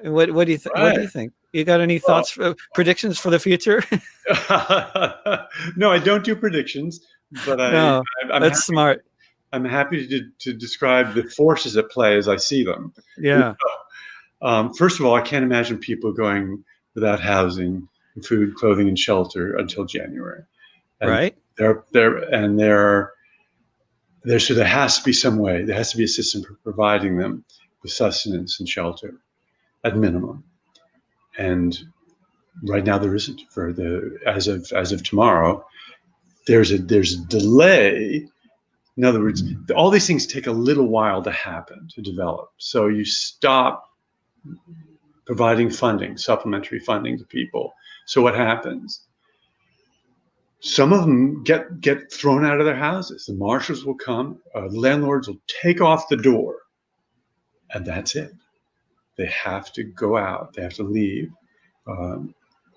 What do you think? Right. What do you think? You got any thoughts, predictions for the future? No, I don't do predictions, but that's smart. I'm happy to describe the forces at play as I see them. Yeah. First of all, I can't imagine people going without housing, food, clothing, and shelter until January. And right. So there has to be some way. There has to be a system for providing them with sustenance and shelter, at minimum. And right now there isn't. As of tomorrow, there's a delay. In other words, all these things take a little while to happen, to develop. So you stop providing funding, supplementary funding to people. So what happens? Some of them get thrown out of their houses. The marshals will come, landlords will take off the door, and that's it. They have to go out. They have to leave,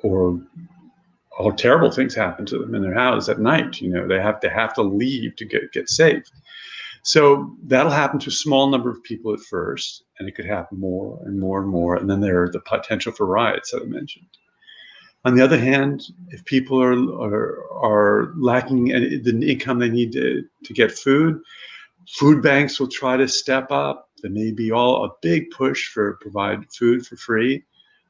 or all terrible things happen to them in their house at night. They have to leave to get safe. So that'll happen to a small number of people at first, and it could happen more and more and more. And then there are the potential for riots that I mentioned. On the other hand, if people are lacking the income they need to get food banks will try to step up. There may be a big push for provide food for free,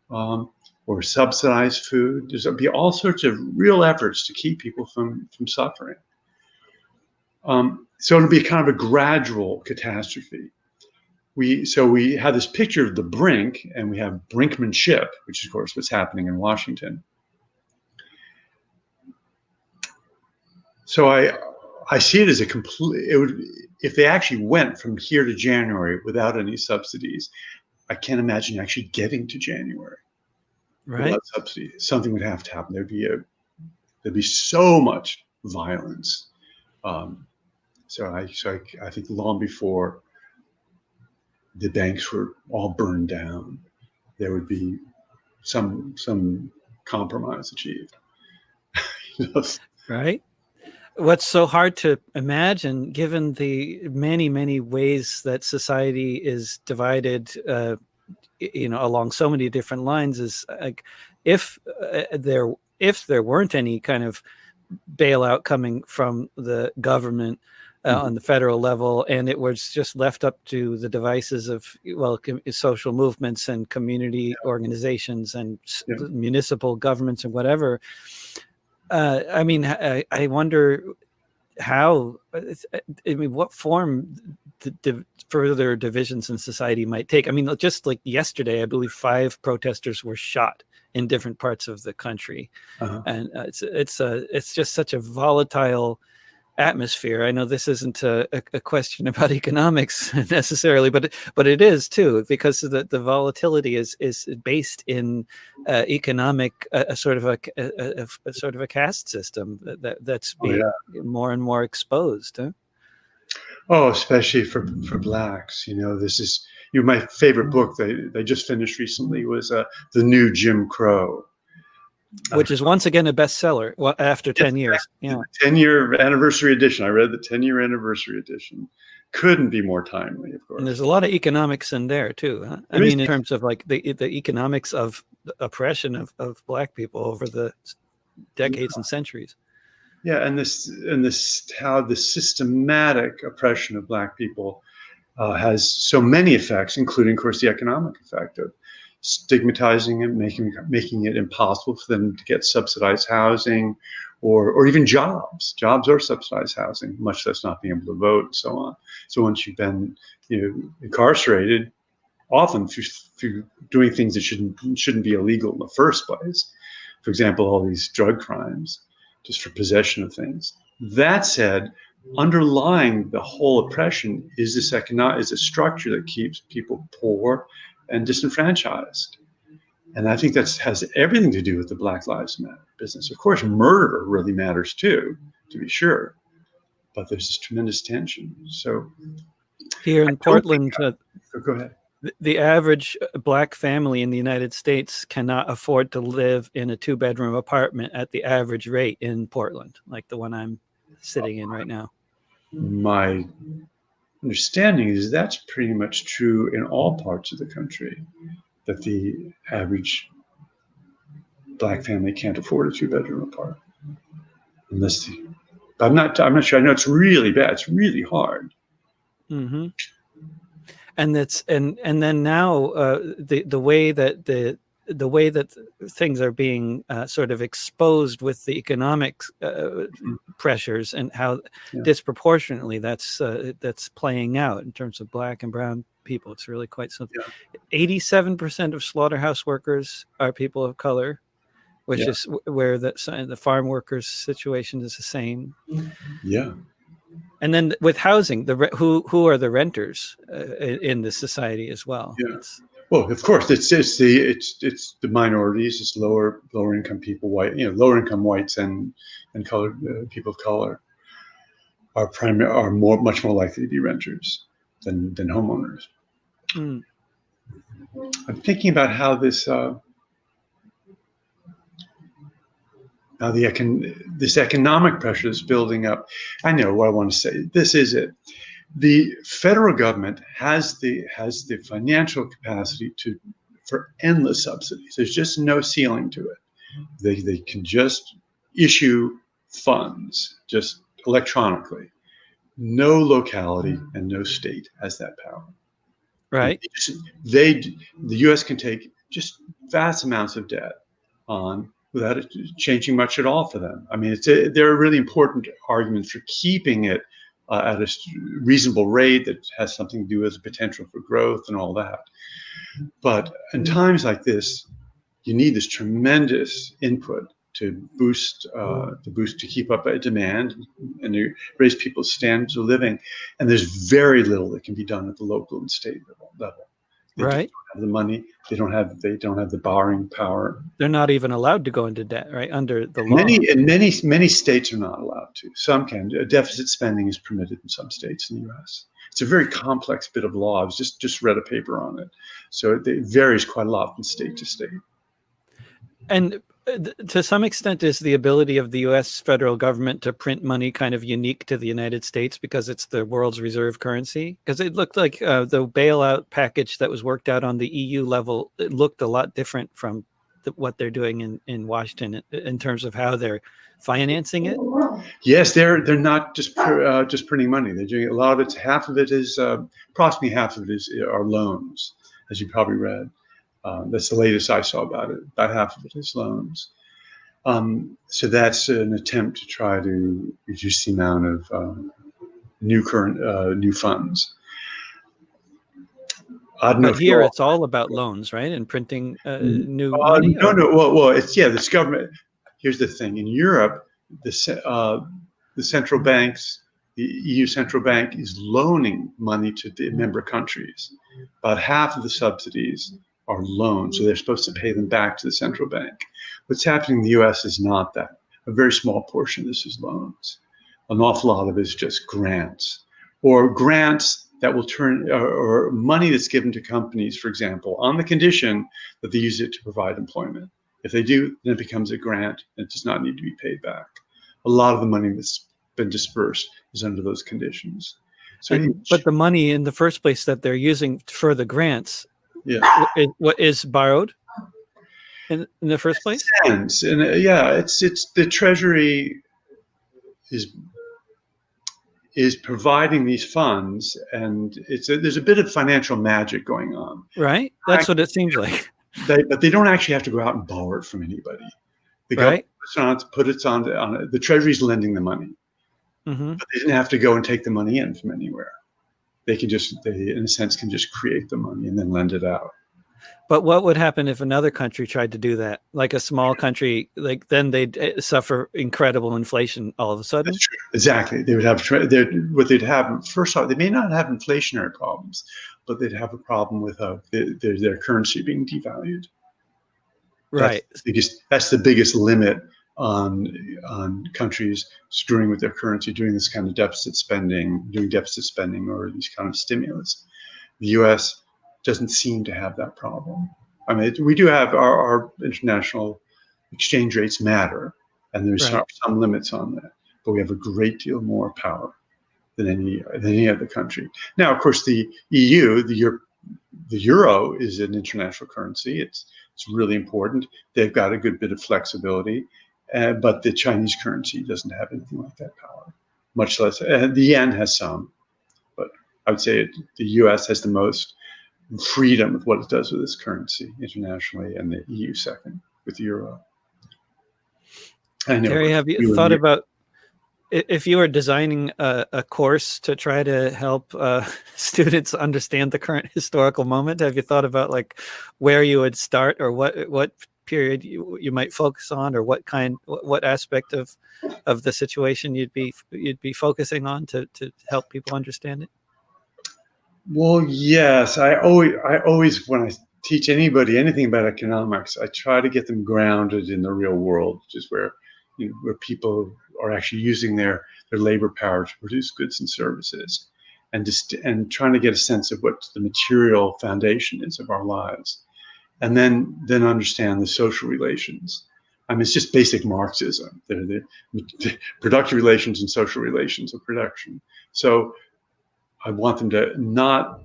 or subsidized food. There'll be all sorts of real efforts to keep people from suffering. So it'll be kind of a gradual catastrophe. We have this picture of the brink, and we have brinkmanship, which is, of course, what's happening in Washington. So I see it as if they actually went from here to January without any subsidies, I can't imagine actually getting to January. Right. Without subsidies. Something would have to happen. There'd be so much violence. So I think long before the banks were all burned down, there would be some compromise achieved. Right. What's so hard to imagine, given the many, many ways that society is divided, along so many different lines, is like if there weren't any kind of bailout coming from the government on the federal level, and it was just left up to the devices of social movements and community organizations and municipal governments and whatever. I mean, I wonder what form further divisions in society might take. I mean, just like yesterday, I believe 5 protesters were shot in different parts of the country, and it's just such a volatile atmosphere. I know this isn't a question about economics necessarily, but it is too, because the volatility is based in economic a sort of a caste system that's being more and more exposed. Huh? Oh, especially for blacks. This is my favorite book they just finished recently was The New Jim Crow. Which is once again a bestseller after 10 years. Yeah, 10-year anniversary edition. I read the 10-year anniversary edition. Couldn't be more timely, of course. And there's a lot of economics in there too. Huh? I mean, in terms of like the economics of the oppression of Black people over the decades and centuries. Yeah, and how the systematic oppression of Black people has so many effects, including, of course, the economic effect of stigmatizing it, making it impossible for them to get subsidized housing, or even jobs. Jobs are subsidized housing, much less not being able to vote and so on. So once you've been, incarcerated, often through doing things that shouldn't be illegal in the first place. For example, all these drug crimes, just for possession of things. That said, underlying the whole oppression is a structure that keeps people poor and disenfranchised. And I think that has everything to do with the Black Lives Matter business. Of course, murder really matters too, to be sure, but there's this tremendous tension. So here in Portland, go ahead. The average Black family in the United States cannot afford to live in a 2-bedroom apartment at the average rate in Portland, like the one I'm sitting in right now. My understanding is that's pretty much true in all parts of the country, that the average Black family can't afford a 2-bedroom apartment. I'm not sure. I know it's really bad. It's really hard. Mm-hmm. And that's and then now the way that things are being sort of exposed with the economic pressures, and how disproportionately that's playing out in terms of Black and brown people. It's really quite something. 87% of slaughterhouse workers are people of color, which is where the farm workers' situation is the same. Yeah. And then with housing, who are the renters in this society as well? Yeah. Well, of course, it's the minorities, it's lower income people, lower income whites and colored people of color are much more likely to be renters than homeowners. Mm. I'm thinking about how this this economic pressure is building up. I know what I want to say. This is it. The federal government has the financial capacity for endless subsidies. There's just no ceiling to it. They can just use funds just electronically. No locality and no state has that power. Right. The U.S. can take just vast amounts of debt on without it changing much at all for them. I mean, there are really important arguments for keeping it at a reasonable rate that has something to do with the potential for growth and all that. But in times like this, you need this tremendous input to keep up a demand and to raise people's standards of living. And there's very little that can be done at the local and state level. They don't have the money. They don't have the borrowing power. They're not even allowed to go into debt, right? Under the law. Many states are not allowed to. Some can. Deficit spending is permitted in some states in the U.S. It's a very complex bit of law. I was just read a paper on it. So it varies quite a lot from state to state. And to some extent, is the ability of the U.S. federal government to print money kind of unique to the United States because it's the world's reserve currency? Because it looked like the bailout package that was worked out on the EU level, it looked a lot different from what they're doing in Washington in terms of how they're financing it. Yes, they're not just printing money. They're doing a lot of it. Approximately half of it are loans, as you probably read. That's the latest I saw about it. About half of it is loans. So that's an attempt to try to reduce the amount of new funds. But here it's all about loans, right? And printing new money? No. Well, it's this government. Here's the thing. In Europe, the central banks, the EU central bank is loaning money to the member countries. About half of the subsidies are loans, so they're supposed to pay them back to the central bank. What's happening in the U.S. is not that. A very small portion of this is loans. An awful lot of it is just grants, or grants that will turn, or money that's given to companies, for example, on the condition that they use it to provide employment. If they do, then it becomes a grant and it does not need to be paid back. A lot of the money that's been dispersed is under those conditions. But the money in the first place that they're using for the grants, what is borrowed in the first place? And it's the Treasury is providing these funds, and there's a bit of financial magic going on. Right? That's what it seems like. But they don't actually have to go out and borrow it from anybody. The government puts it on the Treasury's lending the money. Mm-hmm. But they didn't have to go and take the money in from anywhere. They in a sense, can just create the money and then lend it out. But what would happen if another country tried to do that? Like a small country, like then they'd suffer incredible inflation all of a sudden. That's true. Exactly. They would have what they'd have. First off, they may not have inflationary problems, but they'd have a problem with their currency being devalued. Right. That's the biggest limit on countries screwing with their currency, doing this kind of deficit spending, or these kind of stimulus. The U.S. doesn't seem to have that problem. I mean, we do have our international exchange rates matter, and there's some limits on that, but we have a great deal more power than any other country. Now, of course, the EU, the euro is an international currency. It's really important. They've got a good bit of flexibility, but the Chinese currency doesn't have anything like that power, much less. The yen has some, but I would say the U.S. has the most freedom with what it does with its currency internationally, and the EU second with the euro. Terry, have you thought about, if you were designing a course to try to help students understand the current historical moment, have you thought about like where you would start, or what period you might focus on, or what aspect of the situation you'd be focusing on to help people understand it? Well, yes, I always when I teach anybody anything about economics, I try to get them grounded in the real world, which is where people are actually using their labor power to produce goods and services, and trying to get a sense of what the material foundation is of our lives, and then understand the social relations. I mean, it's just basic Marxism. The productive relations and social relations of production. So I want them to not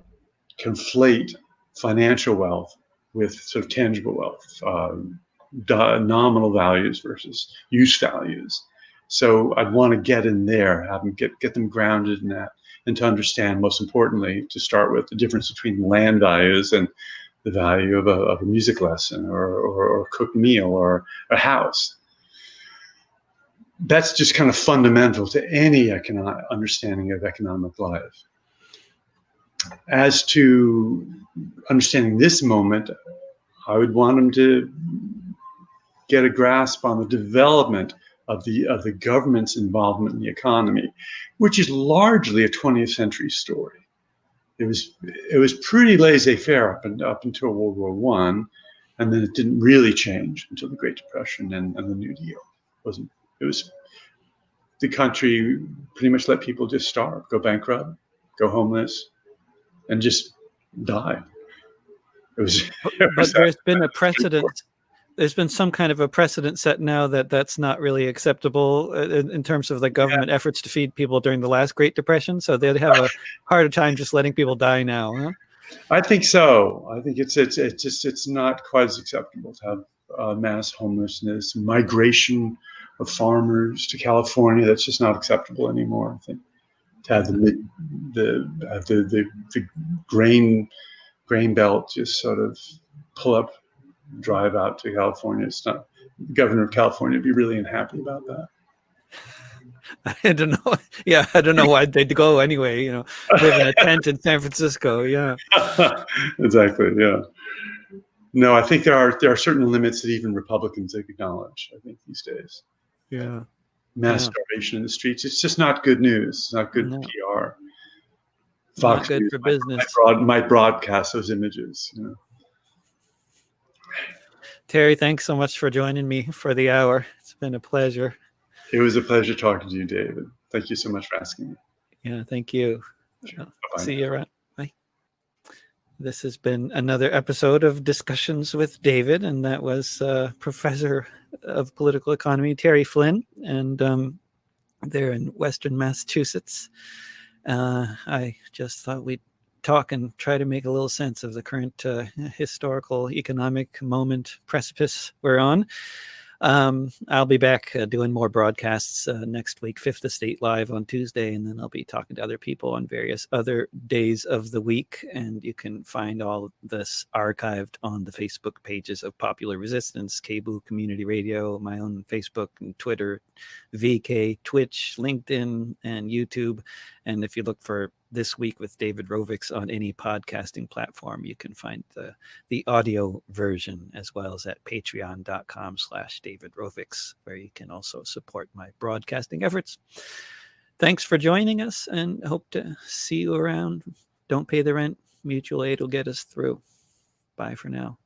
conflate financial wealth with sort of tangible wealth, nominal values versus use values. So I'd want to get in there, have them get them grounded in that, and to understand, most importantly, to start with, the difference between land values and the value of a music lesson or a cooked meal or a house. That's just kind of fundamental to any understanding of economic life. As to understanding this moment, I would want them to get a grasp on the development of the government's involvement in the economy, which is largely a 20th century story. It was pretty laissez-faire up until World War I, and then it didn't really change until the Great Depression and the New Deal. It was the country pretty much let people just starve, go bankrupt, go homeless, and just die. But there's been a precedent. There's been some kind of a precedent set now that's not really acceptable in terms of the government efforts to feed people during the last Great Depression. So they'd have a harder time just letting people die now, huh? I think so. I think it's not quite as acceptable to have mass homelessness, migration of farmers to California. That's just not acceptable anymore. I think to have the grain belt just sort of pull up, drive out to California. It's not. The governor of California would be really unhappy about that. I don't know. Yeah, I don't know why they'd go anyway. Live in a tent in San Francisco. Yeah, exactly. Yeah. No, I think there are certain limits that even Republicans acknowledge. I think these days. Yeah. Mass starvation in the streets. It's just not good news. It's not good PR. Fox not good News for business. Might broadcast those images. Terry, thanks so much for joining me for the hour. It's been a pleasure. It was a pleasure talking to you, David. Thank you so much for asking me. Yeah, thank you. Sure. See you around. Bye. This has been another episode of Discussions with David, and that was Professor of Political Economy, Terry Flynn, and they're in Western Massachusetts. I just thought we'd talk and try to make a little sense of the current historical economic moment precipice we're on. I'll be back doing more broadcasts next week, Fifth Estate Live on Tuesday, and then I'll be talking to other people on various other days of the week. And you can find all this archived on the Facebook pages of Popular Resistance, Cebu Community Radio, my own Facebook and Twitter, VK, Twitch, LinkedIn, and YouTube. And if you look for This Week with David Rovics on any podcasting platform, you can find the audio version, as well as at patreon.com/David Rovics, where you can also support my broadcasting efforts. Thanks for joining us, and hope to see you around. Don't pay the rent. Mutual aid will get us through. Bye for now.